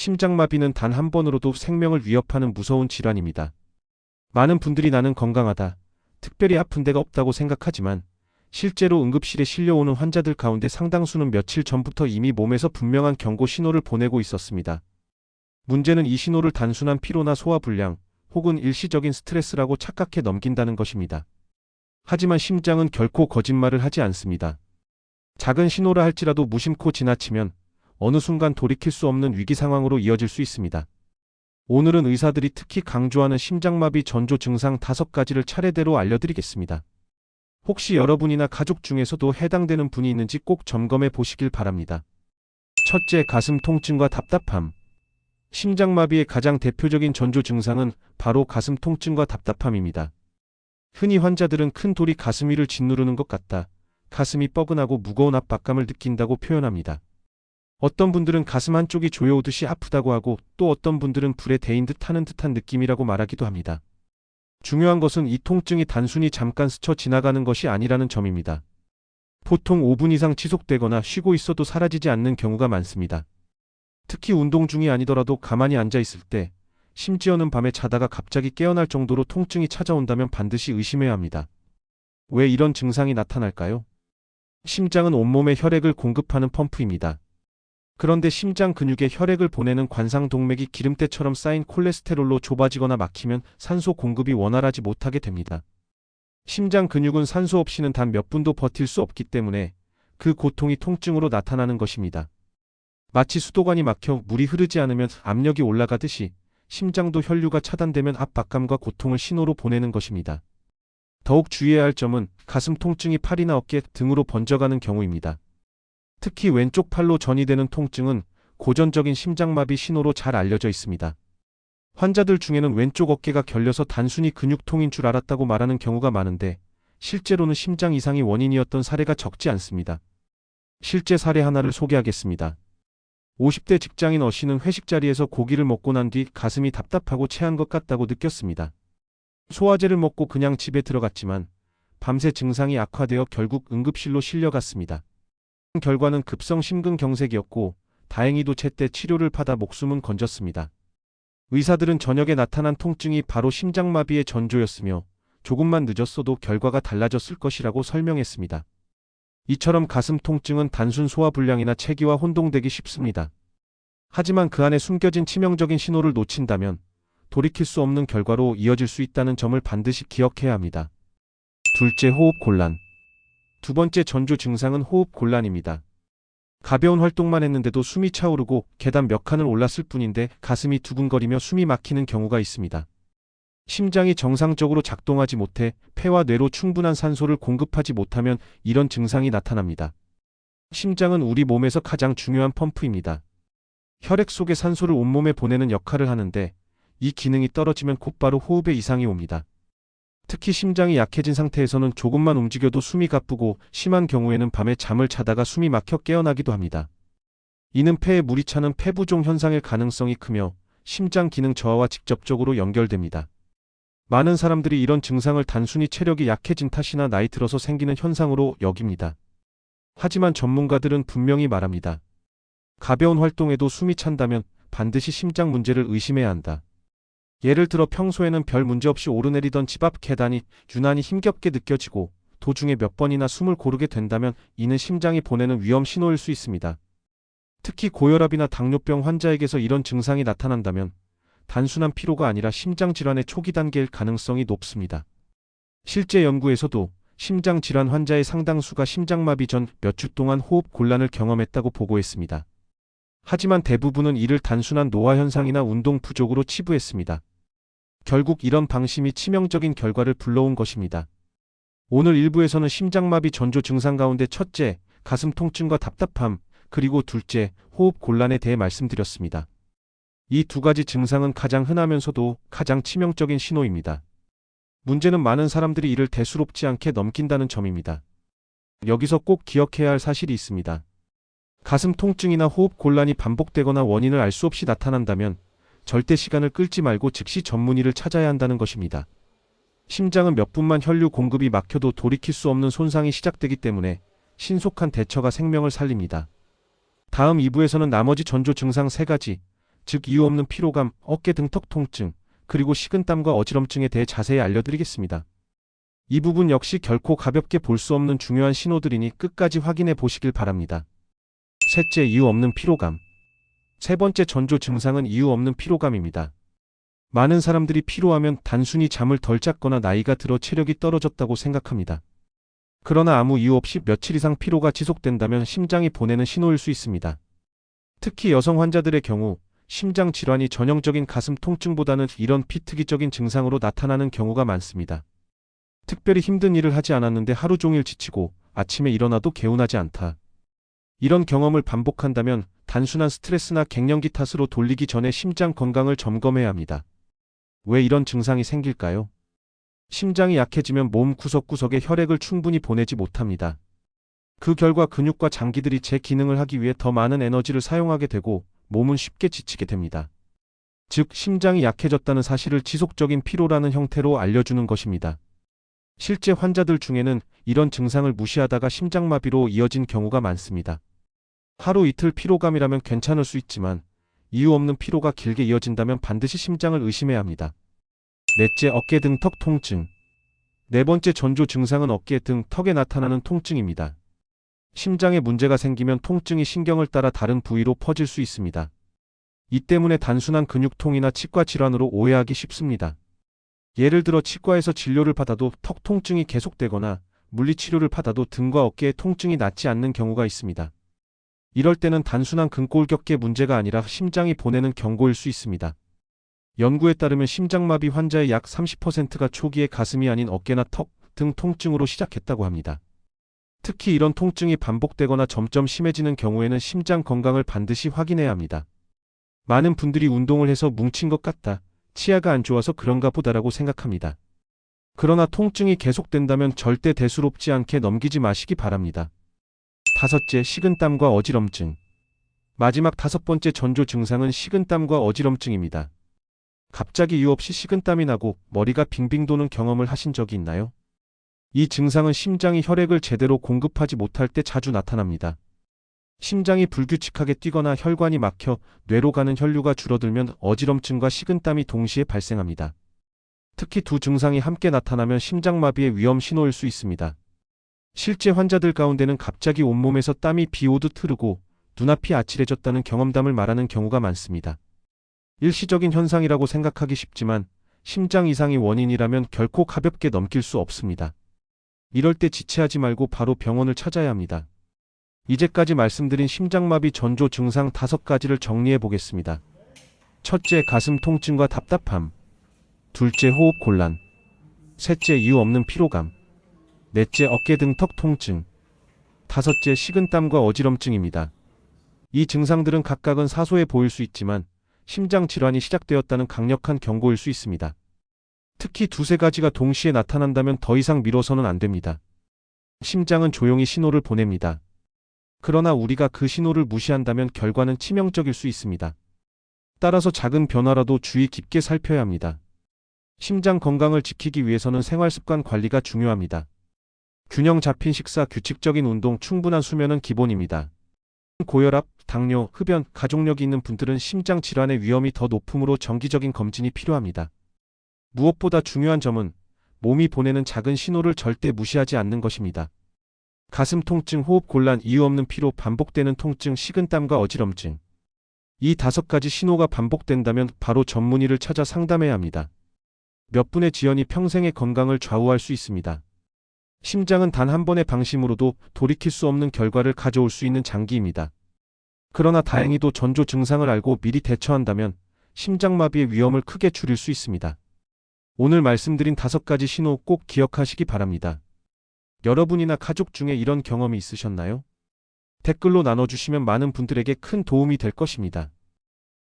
심장마비는 단 한 번으로도 생명을 위협하는 무서운 질환입니다. 많은 분들이 나는 건강하다, 특별히 아픈 데가 없다고 생각하지만 실제로 응급실에 실려오는 환자들 가운데 상당수는 며칠 전부터 이미 몸에서 분명한 경고 신호를 보내고 있었습니다. 문제는 이 신호를 단순한 피로나 소화불량 혹은 일시적인 스트레스라고 착각해 넘긴다는 것입니다. 하지만 심장은 결코 거짓말을 하지 않습니다. 작은 신호라 할지라도 무심코 지나치면 어느 순간 돌이킬 수 없는 위기 상황으로 이어질 수 있습니다. 오늘은 의사들이 특히 강조하는 심장마비 전조 증상 5가지를 차례대로 알려드리겠습니다. 혹시 여러분이나 가족 중에서도 해당되는 분이 있는지 꼭 점검해 보시길 바랍니다. 첫째, 가슴 통증과 답답함. 심장마비의 가장 대표적인 전조 증상은 바로 가슴 통증과 답답함입니다. 흔히 환자들은 큰 돌이 가슴 위를 짓누르는 것 같다, 가슴이 뻐근하고 무거운 압박감을 느낀다고 표현합니다. 어떤 분들은 가슴 한쪽이 조여오듯이 아프다고 하고, 또 어떤 분들은 불에 데인 듯 하는 듯한 느낌이라고 말하기도 합니다. 중요한 것은 이 통증이 단순히 잠깐 스쳐 지나가는 것이 아니라는 점입니다. 보통 5분 이상 지속되거나 쉬고 있어도 사라지지 않는 경우가 많습니다. 특히 운동 중이 아니더라도 가만히 앉아 있을 때, 심지어는 밤에 자다가 갑자기 깨어날 정도로 통증이 찾아온다면 반드시 의심해야 합니다. 왜 이런 증상이 나타날까요? 심장은 온몸에 혈액을 공급하는 펌프입니다. 그런데 심장 근육에 혈액을 보내는 관상동맥이 기름때처럼 쌓인 콜레스테롤로 좁아지거나 막히면 산소 공급이 원활하지 못하게 됩니다. 심장 근육은 산소 없이는 단 몇 분도 버틸 수 없기 때문에 그 고통이 통증으로 나타나는 것입니다. 마치 수도관이 막혀 물이 흐르지 않으면 압력이 올라가듯이 심장도 혈류가 차단되면 압박감과 고통을 신호로 보내는 것입니다. 더욱 주의해야 할 점은 가슴 통증이 팔이나 어깨 등으로 번져가는 경우입니다. 특히 왼쪽 팔로 전이되는 통증은 고전적인 심장마비 신호로 잘 알려져 있습니다. 환자들 중에는 왼쪽 어깨가 결려서 단순히 근육통인 줄 알았다고 말하는 경우가 많은데, 실제로는 심장 이상이 원인이었던 사례가 적지 않습니다. 실제 사례 하나를 소개하겠습니다. 50대 직장인 어씨는 회식 자리에서 고기를 먹고 난 뒤 가슴이 답답하고 체한 것 같다고 느꼈습니다. 소화제를 먹고 그냥 집에 들어갔지만 밤새 증상이 악화되어 결국 응급실로 실려갔습니다. 결과는 급성 심근경색이었고, 다행히도 제때 치료를 받아 목숨은 건졌습니다. 의사들은 저녁에 나타난 통증이 바로 심장마비의 전조였으며 조금만 늦었어도 결과가 달라졌을 것이라고 설명했습니다. 이처럼 가슴 통증은 단순 소화불량이나 체기와 혼동되기 쉽습니다. 하지만 그 안에 숨겨진 치명적인 신호를 놓친다면 돌이킬 수 없는 결과로 이어질 수 있다는 점을 반드시 기억해야 합니다. 둘째, 호흡 곤란. 두 번째 전조 증상은 호흡 곤란입니다. 가벼운 활동만 했는데도 숨이 차오르고 계단 몇 칸을 올랐을 뿐인데 가슴이 두근거리며 숨이 막히는 경우가 있습니다. 심장이 정상적으로 작동하지 못해 폐와 뇌로 충분한 산소를 공급하지 못하면 이런 증상이 나타납니다. 심장은 우리 몸에서 가장 중요한 펌프입니다. 혈액 속의 산소를 온몸에 보내는 역할을 하는데, 이 기능이 떨어지면 곧바로 호흡에 이상이 옵니다. 특히 심장이 약해진 상태에서는 조금만 움직여도 숨이 가쁘고, 심한 경우에는 밤에 잠을 자다가 숨이 막혀 깨어나기도 합니다. 이는 폐에 물이 차는 폐부종 현상일 가능성이 크며 심장 기능 저하와 직접적으로 연결됩니다. 많은 사람들이 이런 증상을 단순히 체력이 약해진 탓이나 나이 들어서 생기는 현상으로 여깁니다. 하지만 전문가들은 분명히 말합니다. 가벼운 활동에도 숨이 찬다면 반드시 심장 문제를 의심해야 한다. 예를 들어 평소에는 별 문제 없이 오르내리던 집 앞 계단이 유난히 힘겹게 느껴지고 도중에 몇 번이나 숨을 고르게 된다면 이는 심장이 보내는 위험 신호일 수 있습니다. 특히 고혈압이나 당뇨병 환자에게서 이런 증상이 나타난다면 단순한 피로가 아니라 심장질환의 초기 단계일 가능성이 높습니다. 실제 연구에서도 심장질환 환자의 상당수가 심장마비 전 몇 주 동안 호흡 곤란을 경험했다고 보고했습니다. 하지만 대부분은 이를 단순한 노화 현상이나 운동 부족으로 치부했습니다. 결국 이런 방심이 치명적인 결과를 불러온 것입니다. 오늘 일부에서는 심장마비 전조 증상 가운데 첫째, 가슴 통증과 답답함, 그리고 둘째, 호흡 곤란에 대해 말씀드렸습니다. 이 두 가지 증상은 가장 흔하면서도 가장 치명적인 신호입니다. 문제는 많은 사람들이 이를 대수롭지 않게 넘긴다는 점입니다. 여기서 꼭 기억해야 할 사실이 있습니다. 가슴 통증이나 호흡 곤란이 반복되거나 원인을 알 수 없이 나타난다면 절대 시간을 끌지 말고 즉시 전문의를 찾아야 한다는 것입니다. 심장은 몇 분만 혈류 공급이 막혀도 돌이킬 수 없는 손상이 시작되기 때문에 신속한 대처가 생명을 살립니다. 다음 2부에서는 나머지 전조 증상 3가지, 즉 이유 없는 피로감, 어깨 등 턱 통증, 그리고 식은땀과 어지럼증에 대해 자세히 알려드리겠습니다. 이 부분 역시 결코 가볍게 볼 수 없는 중요한 신호들이니 끝까지 확인해 보시길 바랍니다. 셋째, 이유 없는 피로감. 세 번째 전조 증상은 이유 없는 피로감입니다. 많은 사람들이 피로하면 단순히 잠을 덜 잤거나 나이가 들어 체력이 떨어졌다고 생각합니다. 그러나 아무 이유 없이 며칠 이상 피로가 지속된다면 심장이 보내는 신호일 수 있습니다. 특히 여성 환자들의 경우 심장 질환이 전형적인 가슴 통증보다는 이런 피특이적인 증상으로 나타나는 경우가 많습니다. 특별히 힘든 일을 하지 않았는데 하루 종일 지치고 아침에 일어나도 개운하지 않다. 이런 경험을 반복한다면 단순한 스트레스나 갱년기 탓으로 돌리기 전에 심장 건강을 점검해야 합니다. 왜 이런 증상이 생길까요? 심장이 약해지면 몸 구석구석에 혈액을 충분히 보내지 못합니다. 그 결과 근육과 장기들이 제 기능을 하기 위해 더 많은 에너지를 사용하게 되고 몸은 쉽게 지치게 됩니다. 즉, 심장이 약해졌다는 사실을 지속적인 피로라는 형태로 알려주는 것입니다. 실제 환자들 중에는 이런 증상을 무시하다가 심장마비로 이어진 경우가 많습니다. 하루 이틀 피로감이라면 괜찮을 수 있지만 이유 없는 피로가 길게 이어진다면 반드시 심장을 의심해야 합니다. 넷째, 어깨 등 턱 통증. 네 번째 전조 증상은 어깨 등 턱에 나타나는 통증입니다. 심장에 문제가 생기면 통증이 신경을 따라 다른 부위로 퍼질 수 있습니다. 이 때문에 단순한 근육통이나 치과 질환으로 오해하기 쉽습니다. 예를 들어 치과에서 진료를 받아도 턱 통증이 계속되거나 물리치료를 받아도 등과 어깨의 통증이 낫지 않는 경우가 있습니다. 이럴 때는 단순한 근골격계 문제가 아니라 심장이 보내는 경고일 수 있습니다. 연구에 따르면 심장마비 환자의 약 30%가 초기에 가슴이 아닌 어깨나 턱 등 통증으로 시작했다고 합니다. 특히 이런 통증이 반복되거나 점점 심해지는 경우에는 심장 건강을 반드시 확인해야 합니다. 많은 분들이 운동을 해서 뭉친 것 같다, 치아가 안 좋아서 그런가 보다라고 생각합니다. 그러나 통증이 계속된다면 절대 대수롭지 않게 넘기지 마시기 바랍니다. 다섯째, 식은땀과 어지럼증. 마지막 다섯 번째 전조 증상은 식은땀과 어지럼증입니다. 갑자기 이유 없이 식은땀이 나고 머리가 빙빙 도는 경험을 하신 적이 있나요? 이 증상은 심장이 혈액을 제대로 공급하지 못할 때 자주 나타납니다. 심장이 불규칙하게 뛰거나 혈관이 막혀 뇌로 가는 혈류가 줄어들면 어지럼증과 식은땀이 동시에 발생합니다. 특히 두 증상이 함께 나타나면 심장마비의 위험 신호일 수 있습니다. 실제 환자들 가운데는 갑자기 온몸에서 땀이 비 오듯 흐르고 눈앞이 아찔해졌다는 경험담을 말하는 경우가 많습니다. 일시적인 현상이라고 생각하기 쉽지만 심장 이상이 원인이라면 결코 가볍게 넘길 수 없습니다. 이럴 때 지체하지 말고 바로 병원을 찾아야 합니다. 이제까지 말씀드린 심장마비 전조 증상 5가지를 정리해 보겠습니다. 첫째, 가슴 통증과 답답함. 둘째, 호흡 곤란. 셋째, 이유 없는 피로감. 넷째, 어깨 등 턱 통증. 다섯째, 식은땀과 어지럼증입니다. 이 증상들은 각각은 사소해 보일 수 있지만 심장 질환이 시작되었다는 강력한 경고일 수 있습니다. 특히 두세 가지가 동시에 나타난다면 더 이상 미뤄서는 안 됩니다. 심장은 조용히 신호를 보냅니다. 그러나 우리가 그 신호를 무시한다면 결과는 치명적일 수 있습니다. 따라서 작은 변화라도 주의 깊게 살펴야 합니다. 심장 건강을 지키기 위해서는 생활습관 관리가 중요합니다. 균형 잡힌 식사, 규칙적인 운동, 충분한 수면은 기본입니다. 고혈압, 당뇨, 흡연, 가족력이 있는 분들은 심장 질환의 위험이 더 높으므로 정기적인 검진이 필요합니다. 무엇보다 중요한 점은 몸이 보내는 작은 신호를 절대 무시하지 않는 것입니다. 가슴 통증, 호흡 곤란, 이유 없는 피로, 반복되는 통증, 식은땀과 어지럼증. 이 5가지 신호가 반복된다면 바로 전문의를 찾아 상담해야 합니다. 몇 분의 지연이 평생의 건강을 좌우할 수 있습니다. 심장은 단 한 번의 방심으로도 돌이킬 수 없는 결과를 가져올 수 있는 장기입니다. 그러나 다행히도 전조 증상을 알고 미리 대처한다면 심장마비의 위험을 크게 줄일 수 있습니다. 오늘 말씀드린 5가지 신호 꼭 기억하시기 바랍니다. 여러분이나 가족 중에 이런 경험이 있으셨나요? 댓글로 나눠주시면 많은 분들에게 큰 도움이 될 것입니다.